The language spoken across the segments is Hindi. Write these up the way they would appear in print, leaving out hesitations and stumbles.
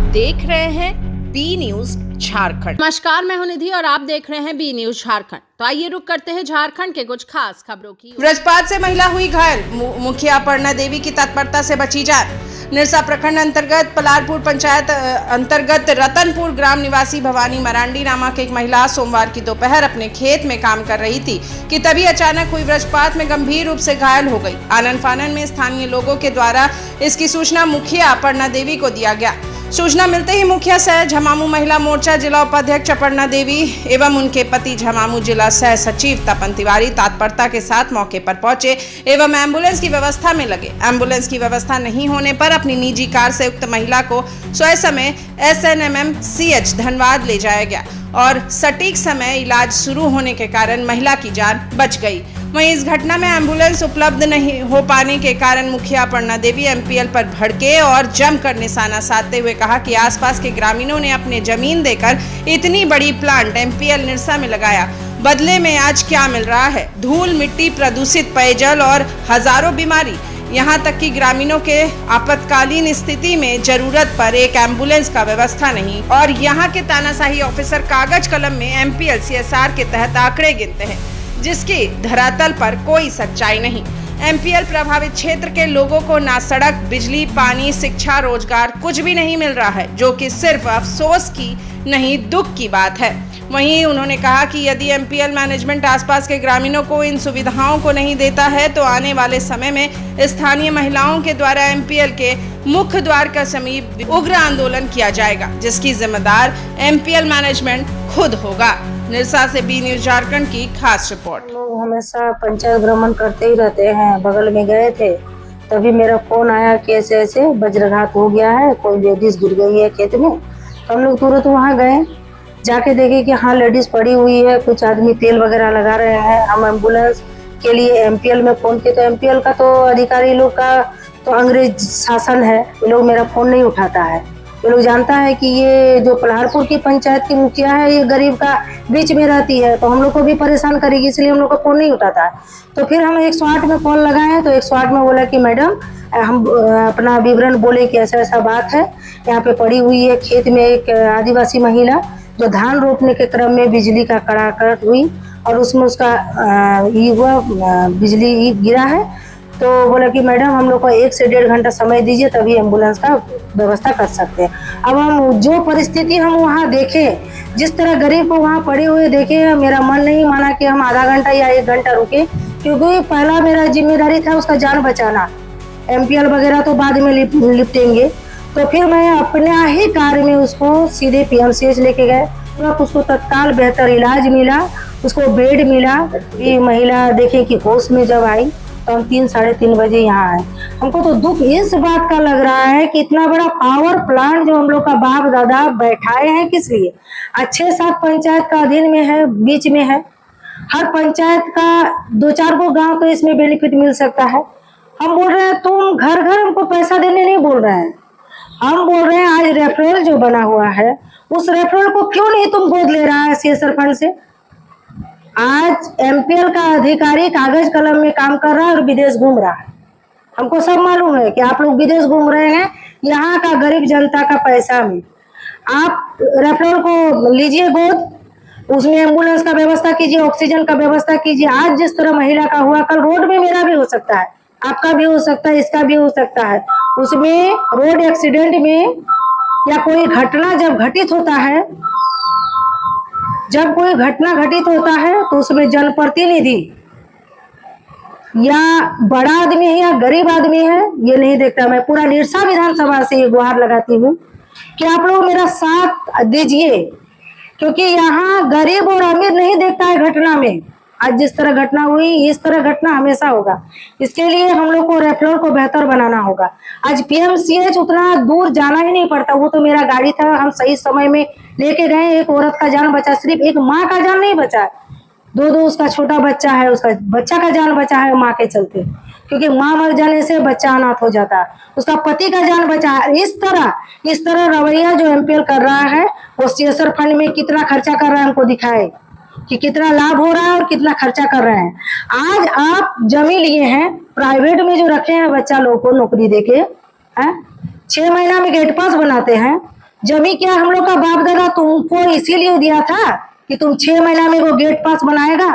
देख रहे हैं बी न्यूज झारखंड। नमस्कार, मैं हूं निधि और आप देख रहे हैं बी न्यूज झारखंड। तो आइए रुक करते हैं झारखंड के कुछ खास खबरों की। वज्रपात से महिला हुई घायल, मुखिया अपर्णा देवी की तत्परता से बची जान। निरसा प्रखंड अंतर्गत पलारपुर पंचायत अंतर्गत रतनपुर ग्राम निवासी भवानी मरांडी नामक एक महिला सोमवार की दोपहर अपने खेत में काम कर रही थी कि तभी अचानक हुई वज्रपात में गंभीर रूप से घायल हो गई। आनन फानन में स्थानीय लोगों के द्वारा इसकी सूचना मुखिया अपर्णा देवी को दिया गया। सूचना मिलते ही मुखिया सह झमामू महिला मोर्चा जिला उपाध्यक्ष अपर्णा देवी एवं उनके पति झमामू जिला सह सचिव तपन तिवारी तत्परता के साथ मौके पर पहुंचे एवं एम्बुलेंस की व्यवस्था में लगे। एम्बुलेंस की व्यवस्था नहीं होने पर अपनी निजी कार से उक्त महिला को स्वयं SNMMCH धनबाद ले जाया गया और सटीक समय इलाज शुरू होने के कारण महिला की जान बच गई। वहीं इस घटना में एम्बुलेंस उपलब्ध नहीं हो पाने के कारण मुखिया अपर्णा देवी MPL पर भड़के और जमकर निशाना साधते हुए कहा कि आसपास के ग्रामीणों ने अपने जमीन देकर इतनी बड़ी प्लांट MPL निरसा में लगाया, बदले में आज क्या मिल रहा है? धूल मिट्टी, प्रदूषित पेयजल और हजारों बीमारी। यहाँ तक कि ग्रामीणों के आपातकालीन स्थिति में जरूरत पर एक एम्बुलेंस का व्यवस्था नहीं और यहाँ के तानाशाही ऑफिसर कागज कलम में MPL CSR के तहत आंकड़े गिनते हैं, जिसकी धरातल पर कोई सच्चाई नहीं। MPL प्रभावित क्षेत्र के लोगों को ना सड़क, बिजली, पानी, शिक्षा, रोजगार कुछ भी नहीं मिल रहा है, जो कि सिर्फ अफसोस की नहीं दुख की बात है। वहीं उन्होंने कहा कि यदि MPL मैनेजमेंट आसपास के ग्रामीणों को इन सुविधाओं को नहीं देता है तो आने वाले समय में स्थानीय महिलाओं के द्वारा MPL के मुख्य द्वार का समीप उग्र आंदोलन किया जाएगा, जिसकी जिम्मेदार MPL मैनेजमेंट खुद होगा। निरसा से बी न्यूज झारखंड की खास रिपोर्ट। लोग हमेशा पंचायत भ्रमण करते ही रहते हैं। बगल में गए थे, तभी मेरा फोन आया कि ऐसे ऐसे वज्रघात हो गया है, कोई लेडीज गिर गई है खेत में। तो हम लोग तुरंत वहाँ गए, जाके देखे कि हाँ लेडीज पड़ी हुई है, कुछ आदमी तेल वगैरह लगा रहे हैं। हम एम्बुलेंस के लिए MPL में फोन किए तो MPL का तो अधिकारी लोग का तो अंग्रेज शासन है, ये लोग मेरा फोन नहीं उठाता है। ये लोग जानता है कि ये जो पलारपुर की पंचायत की मुखिया है, ये गरीब का बीच में रहती है, तो हम लोग को भी परेशान करेगी, इसलिए हम लोग का फोन नहीं उठाता है। तो फिर हम 108 में कॉल लगाए तो 108 में बोला कि मैडम हम अपना विवरण बोले कि ऐसा ऐसा बात है, यहाँ पे पड़ी हुई है खेत में एक आदिवासी महिला जो धान रोपने के क्रम में बिजली का कड़ाकट हुई और उसमें उसका बिजली गिरा है। तो बोला कि मैडम हम लोग को 1 से 1.5 घंटा समय दीजिए, तभी एम्बुलेंस का व्यवस्था कर सकते हैं। अब हम जो परिस्थिति हम वहाँ देखे, जिस तरह गरीब को वहाँ पड़े हुए देखे, मेरा मन नहीं माना कि हम आधा घंटा या 1 घंटा रुके, क्योंकि पहला मेरा जिम्मेदारी था उसका जान बचाना। MPL वगैरह तो बाद में लिपटेंगे। तो फिर मैं अपने ही कार में उसको सीधे PMCH लेके गए। तुरंत उसको तत्काल बेहतर इलाज मिला, उसको बेड मिला। ये महिला देखे कि होश में जब आई तो हम 3 साढ़े 3 बजे यहाँ आए। हमको तो दुख इस बात का लग रहा है कि इतना बड़ा पावर प्लांट जो हम लोग का बाप दादा बैठाए हैं, किस लिए? 6-7 पंचायत का अधीन में है, बीच में है। हर पंचायत का 2-4 को गांव तो इसमें बेनिफिट मिल सकता है। हम बोल रहे हैं तुम घर घर हमको पैसा देने नहीं बोल रहे हैं, हम बोल रहे हैं आज रेफरल जो बना हुआ है, उस रेफरल को क्यों नहीं तुम गोद ले रहा है CSR फंड से? आज MPL का अधिकारी कागज कलम में काम कर रहा है और विदेश घूम रहा है। हमको सब मालूम है कि आप लोग विदेश घूम रहे हैं यहाँ का गरीब जनता का पैसा में। आप रेफरल को लीजिए गोद, उसमें एम्बुलेंस का व्यवस्था कीजिए, ऑक्सीजन का व्यवस्था कीजिए। आज जिस तरह महिला का हुआ, कल रोड में मेरा भी हो सकता है, आपका भी हो सकता है, इसका भी हो सकता है। उसमें रोड एक्सीडेंट में या कोई घटना जब घटित होता है, जब कोई घटना घटित होता है तो उसमें जनप्रतिनिधि या बड़ा आदमी है या गरीब आदमी है, ये नहीं देखता। मैं पूरा निरसा विधानसभा से ये गुहार लगाती हूँ कि आप लोग मेरा साथ दीजिए, क्योंकि यहाँ गरीब और अमीर नहीं देखता है घटना में। आज जिस तरह घटना हुई, इस तरह घटना हमेशा होगा। इसके लिए हम लोग को रेफरल को बेहतर बनाना होगा। आज PMCH उतना दूर जाना ही नहीं पड़ता, वो तो मेरा गाड़ी था, हम सही समय में लेके गए। एक औरत का जान बचा, सिर्फ एक माँ का जान नहीं बचा, 2 उसका छोटा बच्चा है, उसका बच्चा का जान बचा है माँ के चलते, क्योंकि माँ मर जाने से बच्चा अनाथ हो जाता है। उसका पति का जान बचा है। इस तरह रवैया जो MPL कर रहा है, वो CSR फंड में कितना खर्चा कर रहा है हमको दिखाए कि कितना लाभ हो रहा है और कितना खर्चा कर रहे हैं। आज आप जमीन लिए हैं, प्राइवेट में जो रखे हैं बच्चा लोग को नौकरी देके, 6 महीना में गेट पास बनाते हैं, जमी क्या हम लोग का बाप दादा तुमको इसीलिए दिया था कि तुम 6 महीना में वो गेट पास बनाएगा,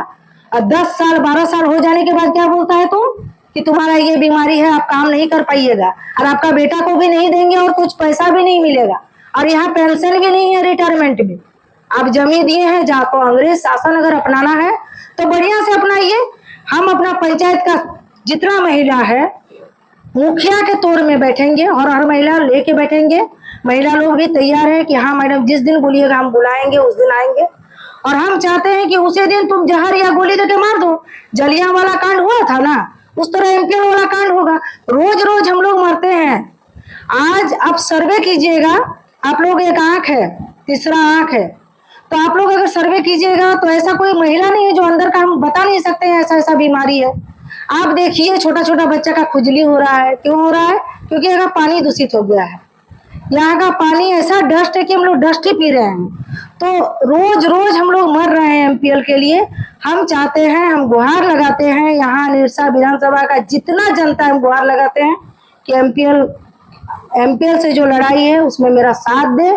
और 10 साल 12 साल हो जाने के बाद क्या बोलता है तुम कि तुम्हारा ये बीमारी है, आप काम नहीं कर पाइएगा, और आपका बेटा को भी नहीं देंगे और कुछ पैसा भी नहीं मिलेगा, और यहाँ पेंशन भी नहीं है रिटायरमेंट में। आप जमी दिए हैं, जहाँ को अंग्रेज शासन अगर अपनाना है तो बढ़िया से अपनाइए। हम अपना पंचायत का जितना महिला है मुखिया के तौर में बैठेंगे और हर महिला लेके बैठेंगे। महिला लोग भी तैयार है कि हाँ मैडम जिस दिन बोलिएगा हम बुलाएंगे, उस दिन आएंगे। और हम चाहते हैं कि उसी दिन तुम जहर या गोली देके मार दो। जलियांवाला कांड हुआ था ना, उस तरह एमपीएल वाला कांड होगा। रोज रोज हम लोग मरते हैं। आज आप सर्वे कीजिएगा, आप लोग एक आंख है, तीसरा आंख है, तो आप लोग अगर सर्वे कीजिएगा तो ऐसा कोई महिला नहीं है जो अंदर का हम बता नहीं सकते हैं ऐसा ऐसा बीमारी है। आप देखिए छोटा छोटा बच्चा का खुजली हो रहा है, क्यों हो रहा है? क्योंकि यहाँ पानी दूषित हो गया है। यहाँ का पानी ऐसा डस्ट है कि हम लोग डस्ट ही पी रहे हैं। तो रोज रोज हम लोग मर रहे हैं एमपीएल के लिए। हम चाहते हैं, हम गुहार लगाते हैं, यहाँ निरसा विधानसभा का जितना जनता हम गुहार लगाते हैं कि एमपीएल से जो लड़ाई है उसमें मेरा साथ दे,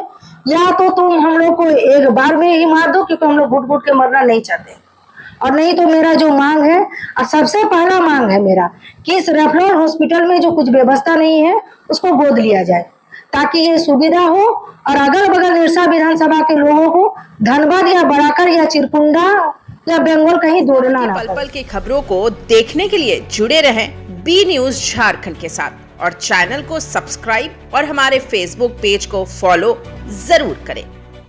या तो तुम हम लोग को एक बार में ही मार दो, क्योंकि हम लोग घुट घुट के मरना नहीं चाहते। और नहीं तो मेरा जो मांग है, और सबसे पहला मांग है मेरा कि इस रेफरल हॉस्पिटल में जो कुछ व्यवस्था नहीं है उसको गोद लिया जाए, ताकि ये सुविधा हो और अगल बगल निरसा विधानसभा के लोगों को धनबाद या बड़ाकर या चिरकुंडा या बंगाल कहीं दौड़ना ना पल पल की खबरों को देखने के लिए जुड़े रहें बी न्यूज झारखंड के साथ और चैनल को सब्सक्राइब और हमारे फेसबुक पेज को फॉलो जरूर करें।